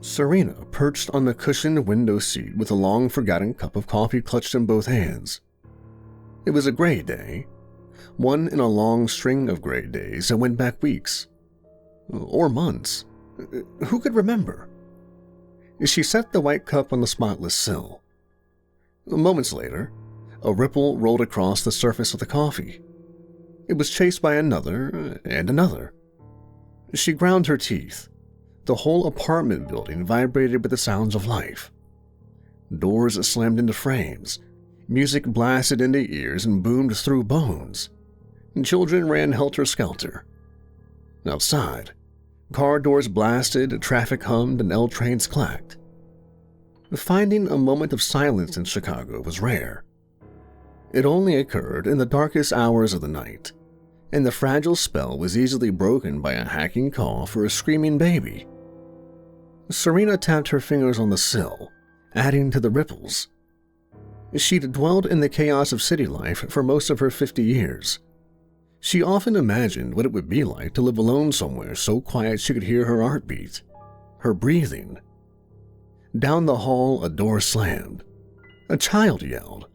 Serena perched on the cushioned window seat with a long-forgotten cup of coffee clutched in both hands. It was a gray day, one in a long string of gray days that went back weeks. Or months. Who could remember? She set the white cup on the spotless sill. Moments later, a ripple rolled across the surface of the coffee. It was chased by another and another. She ground her teeth. The whole apartment building vibrated with the sounds of life. Doors slammed into frames. Music blasted into ears and boomed through bones. Children ran helter-skelter. Outside, car doors blasted, traffic hummed, and L trains clacked. Finding a moment of silence in Chicago was rare. It only occurred in the darkest hours of the night, and the fragile spell was easily broken by a hacking cough or a screaming baby. Serena tapped her fingers on the sill, adding to the ripples. She'd dwelled in the chaos of city life for most of her 50 years. She often imagined what it would be like to live alone somewhere so quiet she could hear her heartbeat, her breathing. Down the hall, a door slammed. A child yelled.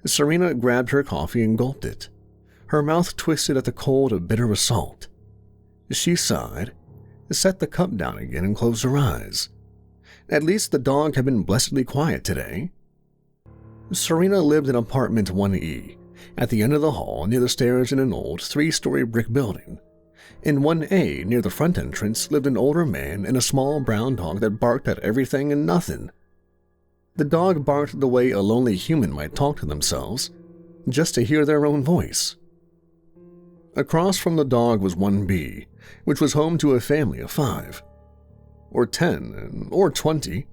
Serena grabbed her coffee and gulped it. Her mouth twisted at the cold of bitter assault. She sighed, set the cup down again, and closed her eyes. At least the dog had been blessedly quiet today. Serena lived in apartment 1E, at the end of the hall near the stairs in an old 3-story brick building. In 1A, near the front entrance, lived an older man and a small brown dog that barked at everything and nothing. The dog barked the way a lonely human might talk to themselves, just to hear their own voice. Across from the dog was 1B, which was home to a family of 5. Or 10, or 20.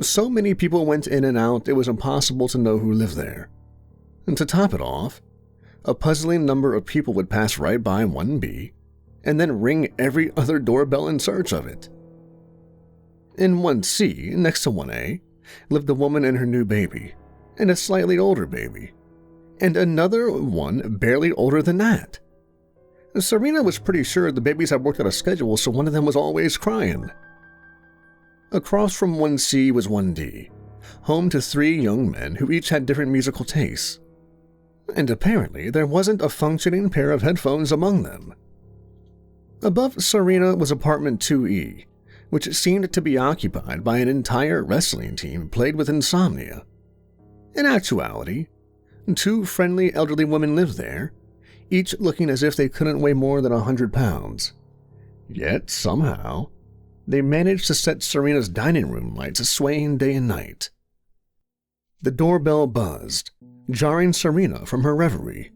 So many people went in and out it was impossible to know who lived there. And to top it off, a puzzling number of people would pass right by 1B and then ring every other doorbell in search of it. In 1C, next to 1A, lived a woman and her new baby, and a slightly older baby, and another one barely older than that. Serena was pretty sure the babies had worked out a schedule, so one of them was always crying. Across from 1C was 1D, home to 3 young men who each had different musical tastes. And apparently there wasn't a functioning pair of headphones among them. Above Serena was apartment 2E, which seemed to be occupied by an entire wrestling team plagued with insomnia. In actuality, 2 friendly elderly women lived there, each looking as if they couldn't weigh more than 100 pounds. Yet, somehow, they managed to set Serena's dining room lights swaying day and night. The doorbell buzzed, jarring Serena from her reverie.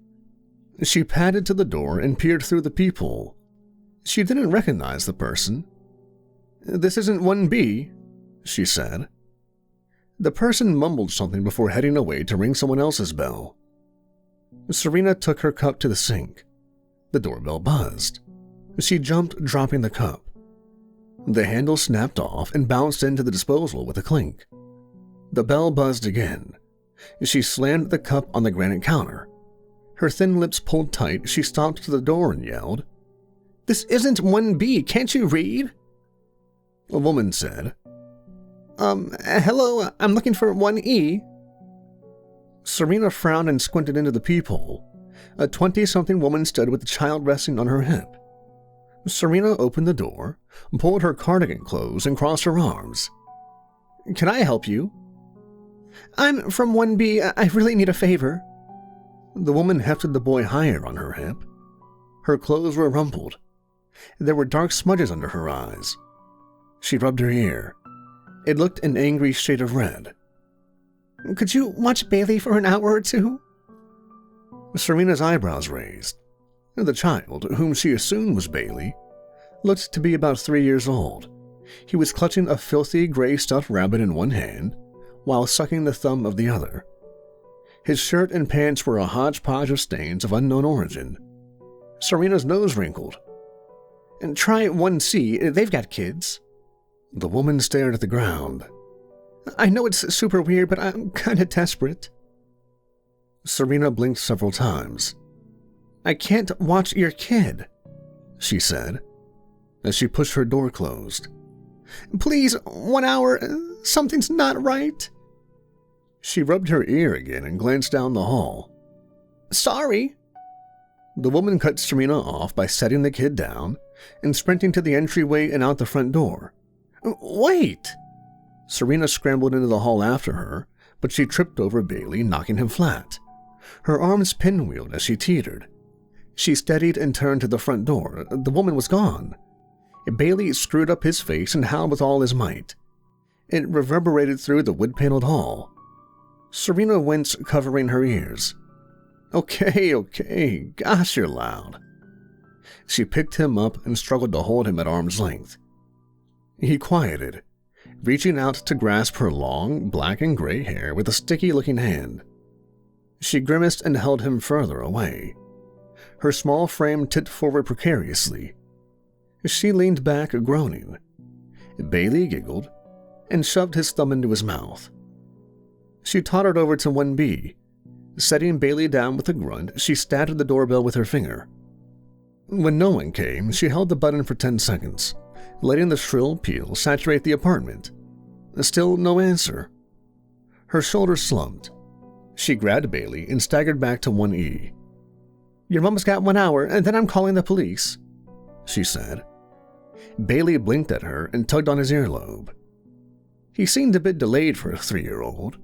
She padded to the door and peered through the peephole. She didn't recognize the person. "This isn't 1B," she said. The person mumbled something before heading away to ring someone else's bell. Serena took her cup to the sink. The doorbell buzzed. She jumped, dropping the cup. The handle snapped off and bounced into the disposal with a clink. The bell buzzed again. She slammed the cup on the granite counter. Her thin lips pulled tight, she stomped to the door and yelled, "This isn't 1B, can't you read?" A woman said, "Hello, I'm looking for 1E." Serena frowned and squinted into the peephole. A 20-something woman stood with a child resting on her hip. Serena opened the door, pulled her cardigan close, and crossed her arms. "Can I help you?" "I'm from 1B. I really need a favor." The woman hefted the boy higher on her hip. Her clothes were rumpled. There were dark smudges under her eyes. She rubbed her ear. It looked an angry shade of red. "Could you watch Bailey for an hour or two?" Serena's eyebrows raised. The child, whom she assumed was Bailey, looked to be about 3 years old. He was clutching a filthy gray stuffed rabbit in one hand, while sucking the thumb of the other. His shirt and pants were a hodgepodge of stains of unknown origin. Serena's nose wrinkled. "And try 1C, they've got kids." The woman stared at the ground. "I know it's super weird, but I'm kinda desperate." Serena blinked several times. "I can't watch your kid," she said, as she pushed her door closed. Please, 1 hour. Something's not right. She rubbed her ear again and glanced down the hall. Sorry. The woman cut Serena off by setting the kid down and sprinting to the entryway and out the front door. Wait! Serena scrambled into the hall after her, but she tripped over Bailey, knocking him flat. Her arms pinwheeled as she teetered. She steadied and turned to the front door. The woman was gone. Bailey screwed up his face and howled with all his might. It reverberated through the wood-paneled hall. Serena winced, covering her ears. Okay, gosh, you're loud. She picked him up and struggled to hold him at arm's length. He quieted, reaching out to grasp her long, black and gray hair with a sticky-looking hand. She grimaced and held him further away. Her small frame tipped forward precariously. She leaned back, groaning. Bailey giggled and shoved his thumb into his mouth. She tottered over to 1B. Setting Bailey down with a grunt, she stabbed at the doorbell with her finger. When no one came, she held the button for 10 seconds, letting the shrill peal saturate the apartment. Still no answer. Her shoulders slumped. She grabbed Bailey and staggered back to 1E. Your mom's got 1 hour, and then I'm calling the police, she said. Bailey blinked at her and tugged on his earlobe. He seemed a bit delayed for a 3-year-old.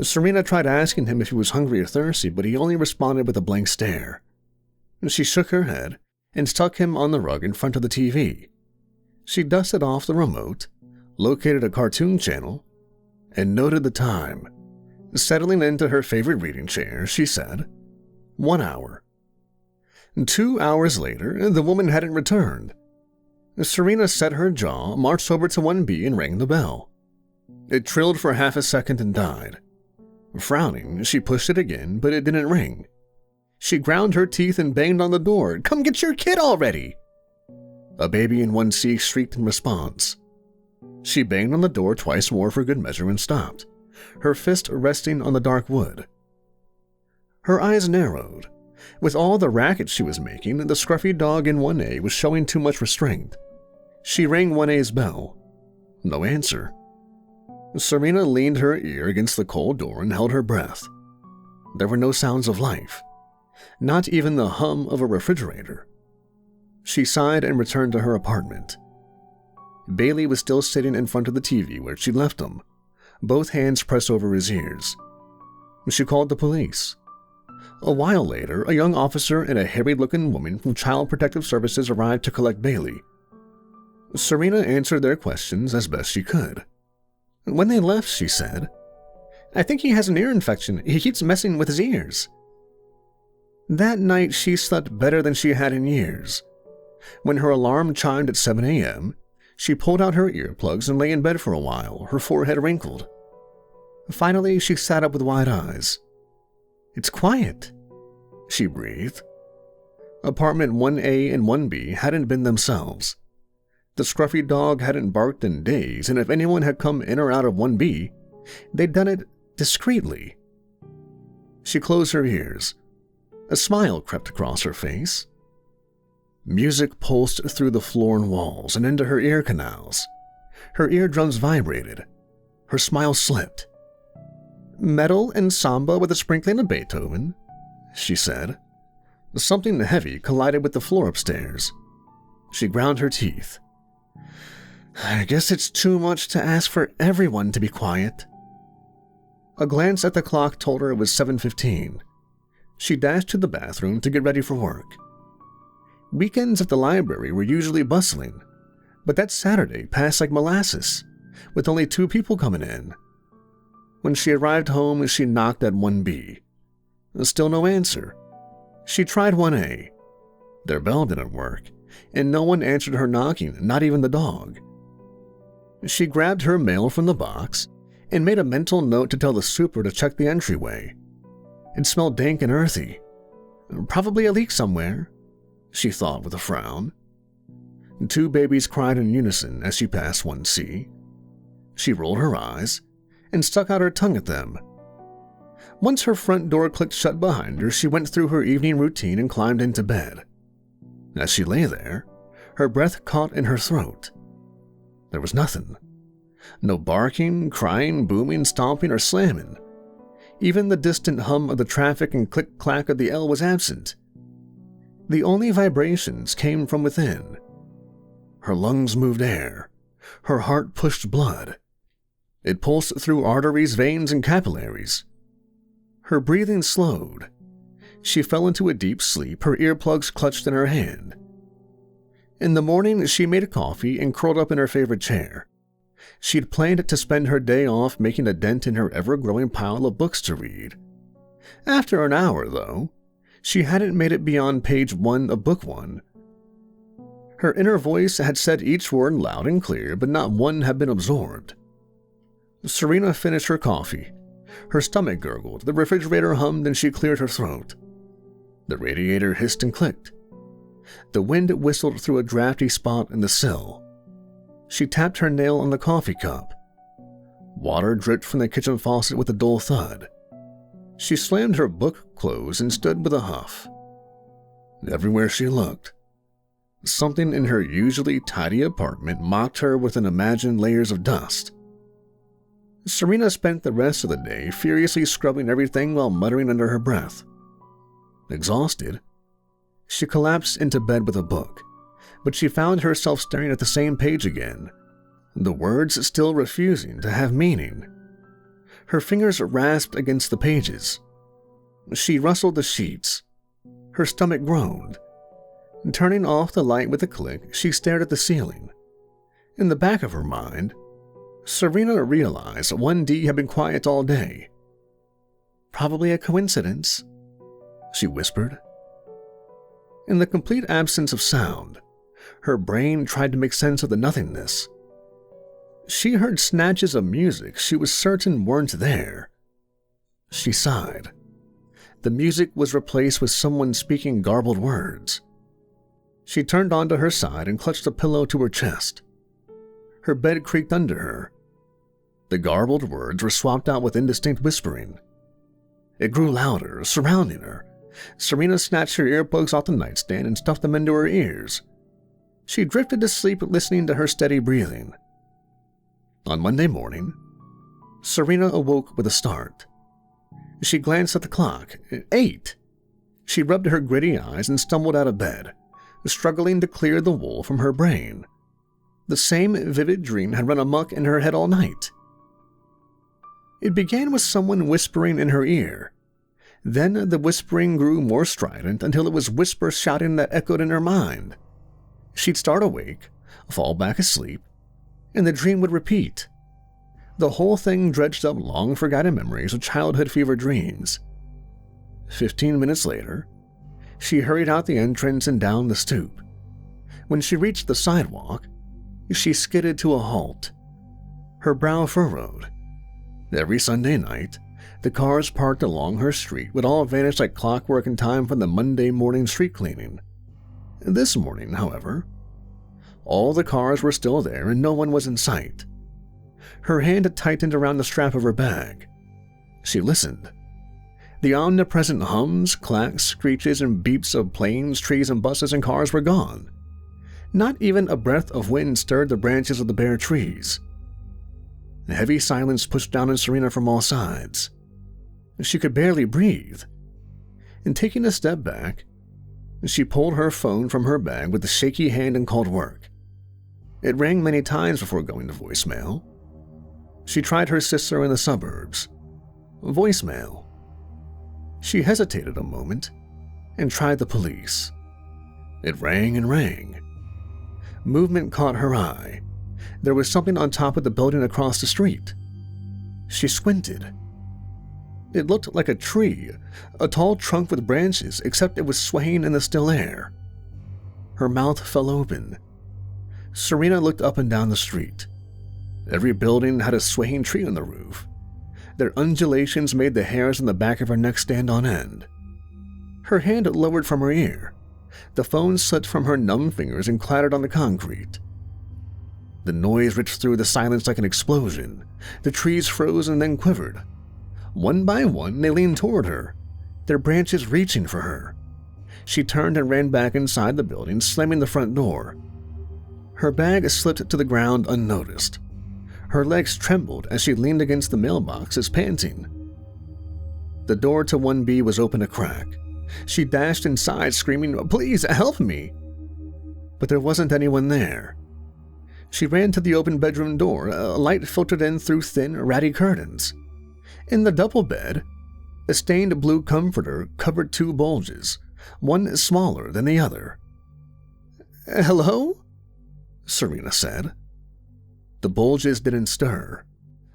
Serena tried asking him if he was hungry or thirsty, but he only responded with a blank stare. She shook her head and stuck him on the rug in front of the TV. She dusted off the remote, located a cartoon channel, and noted the time. Settling into her favorite reading chair, she said, 1 hour. 2 hours later, the woman hadn't returned. Serena set her jaw, marched over to 1B, and rang the bell. It trilled for half a second and died. Frowning, she pushed it again, but it didn't ring. She ground her teeth and banged on the door. Come get your kid already! A baby in 1C shrieked in response. She banged on the door twice more for good measure and stopped, her fist resting on the dark wood. Her eyes narrowed. With all the racket she was making, the scruffy dog in 1A was showing too much restraint. She rang 1A's bell. No answer. Serena leaned her ear against the cold door and held her breath. There were no sounds of life, not even the hum of a refrigerator. She sighed and returned to her apartment. Bailey was still sitting in front of the TV where she left him, both hands pressed over his ears. She called the police. A while later, a young officer and a harried-looking woman from Child Protective Services arrived to collect Bailey. Serena answered their questions as best she could. When they left, she said, I think he has an ear infection. He keeps messing with his ears. That night, she slept better than she had in years. When her alarm chimed at 7 a.m., she pulled out her earplugs and lay in bed for a while, her forehead wrinkled. Finally, she sat up with wide eyes. It's quiet, she breathed. Apartment 1A and 1B hadn't been themselves. The scruffy dog hadn't barked in days, and if anyone had come in or out of 1B, they'd done it discreetly. She closed her ears. A smile crept across her face. Music pulsed through the floor and walls and into her ear canals. Her eardrums vibrated. Her smile slipped. Metal and samba with a sprinkling of Beethoven, she said. Something heavy collided with the floor upstairs. She ground her teeth. I guess it's too much to ask for everyone to be quiet. A glance at the clock told her it was 7:15. She dashed to the bathroom to get ready for work. Weekends at the library were usually bustling, but that Saturday passed like molasses, with only 2 people coming in. When she arrived home, she knocked at 1B. Still no answer. She tried 1A. Their bell didn't work, and no one answered her knocking, not even the dog. She grabbed her mail from the box and made a mental note to tell the super to check the entryway. It smelled dank and earthy. Probably a leak somewhere, she thought with a frown. 2 babies cried in unison as she passed 1C. She rolled her eyes and stuck out her tongue at them. Once her front door clicked shut behind her, she went through her evening routine and climbed into bed. As she lay there, her breath caught in her throat. There was nothing. No barking, crying, booming, stomping, or slamming. Even the distant hum of the traffic and click-clack of the L was absent. The only vibrations came from within. Her lungs moved air. Her heart pushed blood. It pulsed through arteries, veins, and capillaries. Her breathing slowed. She fell into a deep sleep, her earplugs clutched in her hand. In the morning, she made a coffee and curled up in her favorite chair. She'd planned to spend her day off making a dent in her ever-growing pile of books to read. After an hour, though, she hadn't made it beyond page 1 of book 1. Her inner voice had said each word loud and clear, but not one had been absorbed. Serena finished her coffee. Her stomach gurgled, the refrigerator hummed, and she cleared her throat. The radiator hissed and clicked. The wind whistled through a drafty spot in the sill. She tapped her nail on the coffee cup. Water dripped from the kitchen faucet with a dull thud. She slammed her book closed and stood with a huff. Everywhere she looked, something in her usually tidy apartment mocked her with an imagined layers of dust. Serena spent the rest of the day furiously scrubbing everything while muttering under her breath. Exhausted, she collapsed into bed with a book, but she found herself staring at the same page again, the words still refusing to have meaning. Her fingers rasped against the pages. She rustled the sheets. Her stomach groaned. Turning off the light with a click, she stared at the ceiling. In the back of her mind, Serena realized 1D had been quiet all day. "Probably a coincidence," she whispered. In the complete absence of sound, her brain tried to make sense of the nothingness. She heard snatches of music she was certain weren't there. She sighed. The music was replaced with someone speaking garbled words. She turned onto her side and clutched a pillow to her chest. Her bed creaked under her. The garbled words were swapped out with indistinct whispering. It grew louder, surrounding her. Serena snatched her earplugs off the nightstand and stuffed them into her ears. She drifted to sleep listening to her steady breathing. On Monday morning, Serena awoke with a start. She glanced at the clock. 8! She rubbed her gritty eyes and stumbled out of bed, struggling to clear the wool from her brain. The same vivid dream had run amok in her head all night. It began with someone whispering in her ear. Then the whispering grew more strident until it was whisper shouting that echoed in her mind. She'd start awake, fall back asleep, and the dream would repeat. The whole thing dredged up long-forgotten memories of childhood fever dreams. 15 minutes later, she hurried out the entrance and down the stoop. When she reached the sidewalk, she skidded to a halt. Her brow furrowed. Every Sunday night, the cars parked along her street would all vanish like clockwork in time for the Monday morning street cleaning. This morning, however, all the cars were still there and no one was in sight. Her hand tightened around the strap of her bag. She listened. The omnipresent hums, clacks, screeches, and beeps of planes, trees, and buses and cars were gone. Not even a breath of wind stirred the branches of the bare trees. A heavy silence pushed down on Serena from all sides. She could barely breathe. And taking a step back, she pulled her phone from her bag with a shaky hand and called work. It rang many times before going to voicemail. She tried her sister in the suburbs. Voicemail. She hesitated a moment and tried the police. It rang and rang. Movement caught her eye. There was something on top of the building across the street. She squinted. It looked like a tree, a tall trunk with branches, except it was swaying in the still air. Her mouth fell open. Serena looked up and down the street. Every building had a swaying tree on the roof. Their undulations made the hairs on the back of her neck stand on end. Her hand lowered from her ear. The phone slipped from her numb fingers and clattered on the concrete. The noise ripped through the silence like an explosion. The trees froze and then quivered. One by one, they leaned toward her, their branches reaching for her. She turned and ran back inside the building, slamming the front door. Her bag slipped to the ground unnoticed. Her legs trembled as she leaned against the mailboxes, panting. The door to 1B was open a crack. She dashed inside, screaming, "Please, help me!" But there wasn't anyone there. She ran to the open bedroom door. A light filtered in through thin, ratty curtains. In the double bed, a stained blue comforter covered 2 bulges, one smaller than the other. "Hello?" Serena said. The bulges didn't stir.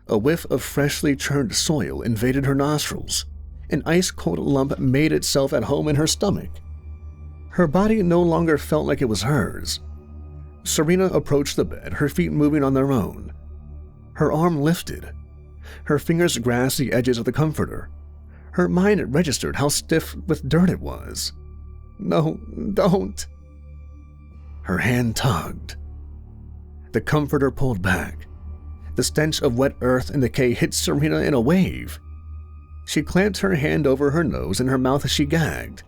A whiff of freshly churned soil invaded her nostrils. An ice-cold lump made itself at home in her stomach. Her body no longer felt like it was hers. Serena approached the bed, her feet moving on their own. Her arm lifted. Her fingers grasped the edges of the comforter. Her mind registered how stiff with dirt it was. "No, don't." Her hand tugged. The comforter pulled back. The stench of wet earth and decay hit Serena in a wave. She clamped her hand over her nose and her mouth as she gagged.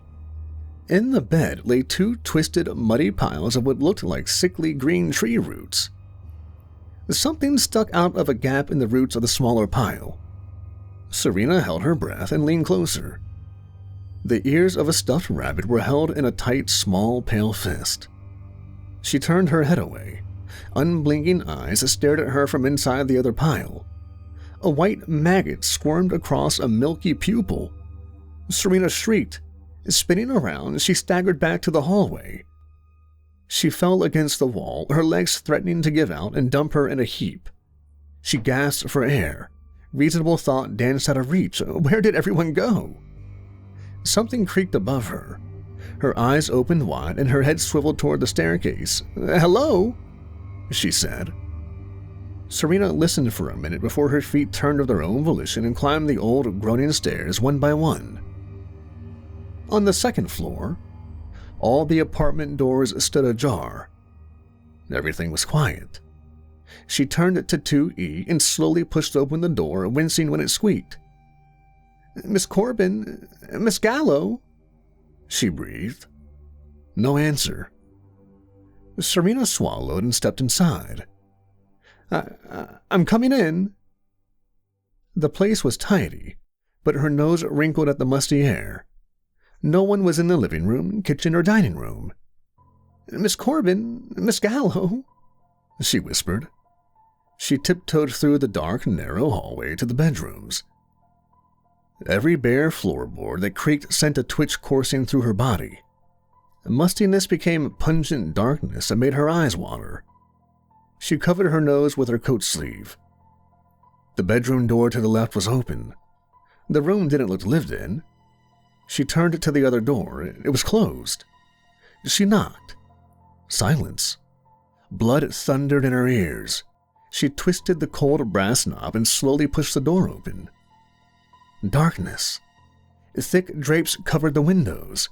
In the bed lay 2 twisted, muddy piles of what looked like sickly green tree roots. Something stuck out of a gap in the roots of the smaller pile. Serena held her breath and leaned closer. The ears of a stuffed rabbit were held in a tight, small, pale fist. She turned her head away. Unblinking eyes stared at her from inside the other pile. A white maggot squirmed across a milky pupil. Serena shrieked. Spinning around, she staggered back to the hallway. She fell against the wall, her legs threatening to give out and dump her in a heap. She gasped for air. Reasonable thought danced out of reach. Where did everyone go? Something creaked above her. Her eyes opened wide and her head swiveled toward the staircase. "Hello?" she said. Serena listened for a minute before her feet turned of their own volition and climbed the old, groaning stairs one by one. On the second floor, all the apartment doors stood ajar. Everything was quiet. She turned to 2E and slowly pushed open the door, wincing when it squeaked. "Miss Corbin, Miss Gallo," she breathed. No answer. Serena swallowed and stepped inside. I'm coming in." The place was tidy, but her nose wrinkled at the musty air. No one was in the living room, kitchen, or dining room. "Miss Corbin, Miss Gallo," she whispered. She tiptoed through the dark, narrow hallway to the bedrooms. Every bare floorboard that creaked sent a twitch coursing through her body. Mustiness became pungent darkness that made her eyes water. She covered her nose with her coat sleeve. The bedroom door to the left was open. The room didn't look lived in. She turned to the other door. It was closed. She knocked. Silence. Blood thundered in her ears. She twisted the cold brass knob and slowly pushed the door open. Darkness. Thick drapes covered the windows.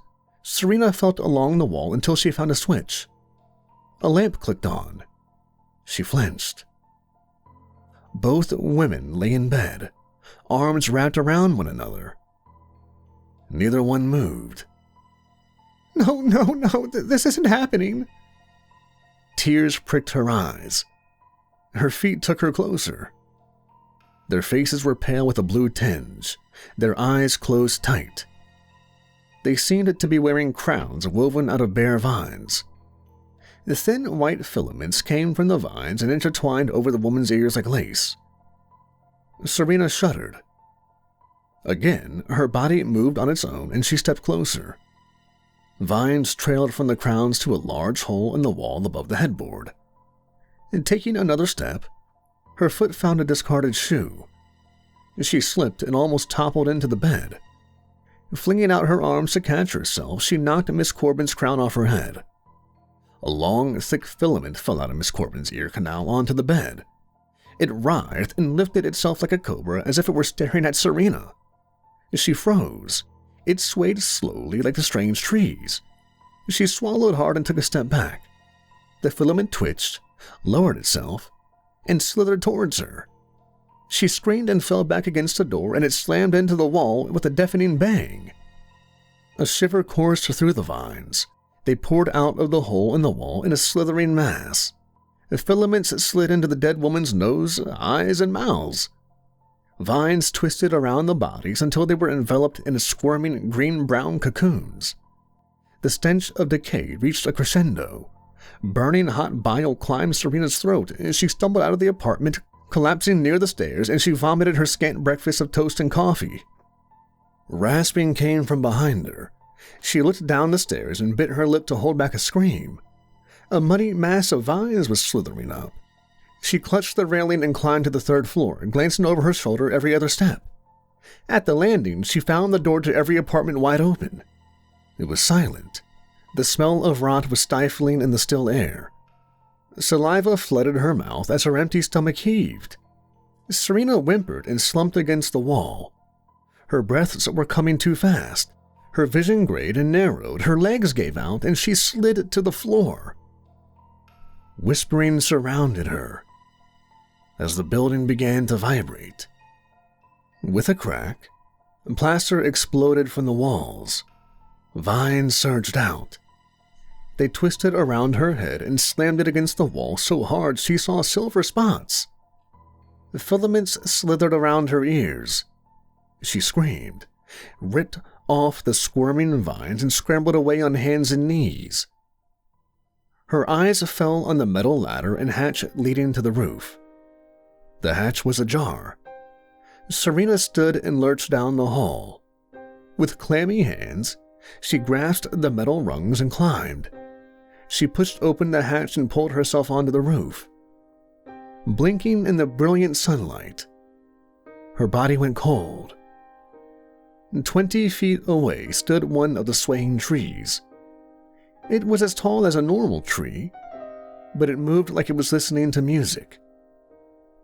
Serena felt along the wall until she found a switch. A lamp clicked on. She flinched. Both women lay in bed, arms wrapped around one another. Neither one moved. No, this isn't happening." Tears pricked her eyes. Her feet took her closer. Their faces were pale with a blue tinge, their eyes closed tight. They seemed to be wearing crowns woven out of bare vines. The thin white filaments came from the vines and intertwined over the woman's ears like lace. Serena shuddered. Again, her body moved on its own and she stepped closer. Vines trailed from the crowns to a large hole in the wall above the headboard. And taking another step, her foot found a discarded shoe. She slipped and almost toppled into the bed. Flinging out her arms to catch herself, she knocked Miss Corbin's crown off her head. A long, thick filament fell out of Miss Corbin's ear canal onto the bed. It writhed and lifted itself like a cobra as if it were staring at Serena. She froze. It swayed slowly like the strange trees. She swallowed hard and took a step back. The filament twitched, lowered itself, and slithered towards her. She screamed and fell back against the door, and it slammed into the wall with a deafening bang. A shiver coursed through the vines. They poured out of the hole in the wall in a slithering mass. Filaments slid into the dead woman's nose, eyes, and mouths. Vines twisted around the bodies until they were enveloped in squirming green-brown cocoons. The stench of decay reached a crescendo. Burning hot bile climbed Serena's throat as she stumbled out of the apartment, collapsing near the stairs, and she vomited her scant breakfast of toast and coffee. Rasping came from behind her. She looked down the stairs and bit her lip to hold back a scream. A muddy mass of vines was slithering up. She clutched the railing and climbed to the third floor, glancing over her shoulder every other step. At the landing, she found the door to every apartment wide open. It was silent. The smell of rot was stifling in the still air. Saliva flooded her mouth as her empty stomach heaved. Serena whimpered and slumped against the wall. Her breaths were coming too fast. Her vision grayed and narrowed, her legs gave out, and she slid to the floor. Whispering surrounded her as the building began to vibrate. With a crack, plaster exploded from the walls. Vines surged out. They twisted around her head and slammed it against the wall so hard she saw silver spots. The filaments slithered around her ears. She screamed, ripped off the squirming vines, and scrambled away on hands and knees. Her eyes fell on the metal ladder and hatch leading to the roof. The hatch was ajar. Serena stood and lurched down the hall. With clammy hands, she grasped the metal rungs and climbed. She pushed open the hatch and pulled herself onto the roof. Blinking in the brilliant sunlight, her body went cold. 20 feet away stood one of the swaying trees. It was as tall as a normal tree, but it moved like it was listening to music.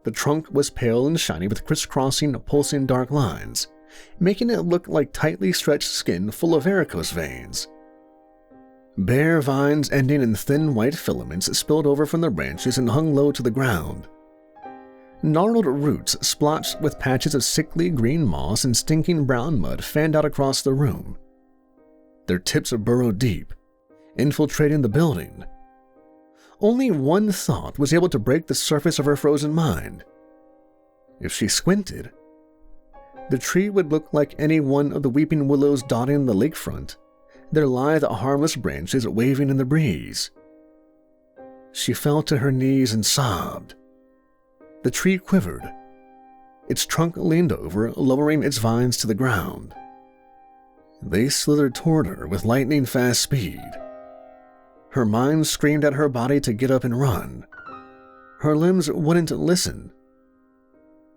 The trunk was pale and shiny with crisscrossing, pulsing dark lines, making it look like tightly stretched skin full of varicose veins. Bare vines ending in thin white filaments spilled over from the branches and hung low to the ground. Gnarled roots splotched with patches of sickly green moss and stinking brown mud fanned out across the room. Their tips burrowed deep, infiltrating the building. Only one thought was able to break the surface of her frozen mind. If she squinted, the tree would look like any one of the weeping willows dotting the lakefront, their lithe, harmless branches waving in the breeze. She fell to her knees and sobbed. The tree quivered. Its trunk leaned over, lowering its vines to the ground. They slithered toward her with lightning-fast speed. Her mind screamed at her body to get up and run. Her limbs wouldn't listen.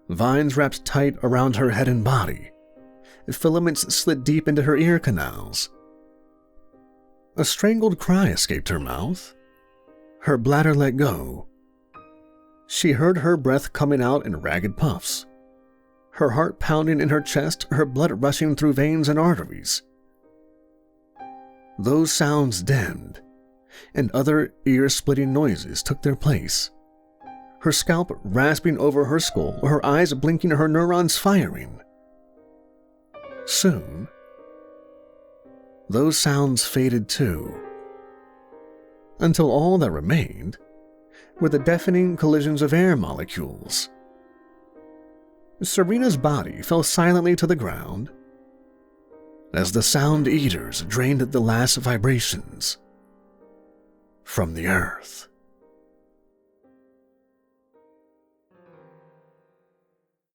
Vines wrapped tight around her head and body. Filaments slid deep into her ear canals. A strangled cry escaped her mouth. Her bladder let go. She heard her breath coming out in ragged puffs. Her heart pounding in her chest, her blood rushing through veins and arteries. Those sounds dimmed, and other ear-splitting noises took their place. Her scalp rasping over her skull, her eyes blinking, her neurons firing. Soon, those sounds faded too, until all that remained were the deafening collisions of air molecules. Serena's body fell silently to the ground as the sound eaters drained the last vibrations from the earth.